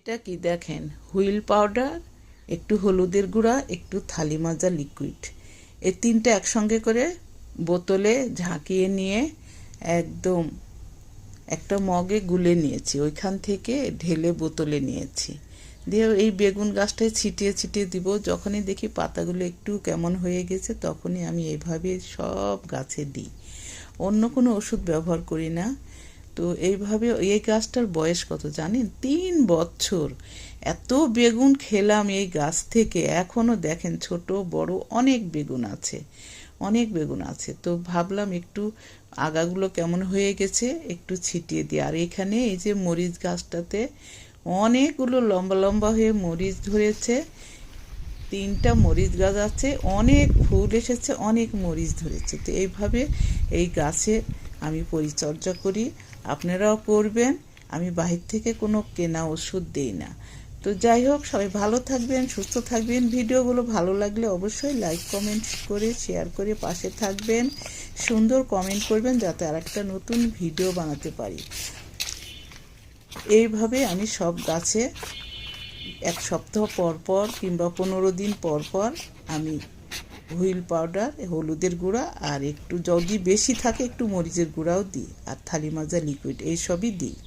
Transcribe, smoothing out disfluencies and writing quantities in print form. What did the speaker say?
এটা কি দেখেন, হুইল পাউডার, একটু হলুদের গুঁড়া, একটু থালি মাজা লিকুইড, এই তিনটা একসঙ্গে করে বোতলে ঝাঁকিয়ে নিয়ে একদম একটা মগে গুলে নিয়েছি, ওইখান থেকে ঢেলে বোতলে নিয়েছি। দিয়ে এই বেগুন গাছটায় ছিটিয়ে ছিটিয়ে দিব। যখনই দেখি পাতাগুলো একটু কেমন হয়ে গেছে তখনই আমি এইভাবে সব গাছে দিই। অন্য কোনো ওষুধ ব্যবহার করি না। তো এইভাবে এই গাছটার বয়স কত জানেন? 3 বছর। এত বেগুন খেলাম এই গাছ থেকে, এখনো দেখেন ছোট বড় অনেক বেগুন আছে, অনেক বেগুন আছে। তো ভাবলাম একটু আগাগুলো কেমন হয়ে গেছে একটু ছিটিয়ে দিই। আর এখানে এই যে মরিচ গাছটাতে অনেকগুলো লম্বা লম্বা হয়ে মরিচ ধরেছে, 3টা মরিচ গাছ আছে, অনেক ফুল এসেছে, অনেক মরিচ ধরেছে। তো এইভাবে এই গাছে আমি পরিচর্যা করি, আপনারাও করবেন। আমি বাহির থেকে কোনো কেনা ওষুধ দিই না। তো যাই হোক, সবাই ভালো থাকবেন, সুস্থ থাকবেন। ভিডিওগুলো ভালো লাগলে অবশ্যই লাইক কমেন্ট করে শেয়ার করে পাশে থাকবেন। সুন্দর কমেন্ট করবেন যাতে আরেকটা নতুন ভিডিও বানাতে পারি। এইভাবে আমি সব গাছে 1 সপ্তাহ পর পর কিংবা 15 দিন পর পর আমি হুইল পাউডার, হলুদের গুঁড়া আর একটু যদি বেশি থাকে একটু মরিচের গুঁড়াও দিই, আর থালি মাজা লিকুইড, এইসবই দিই।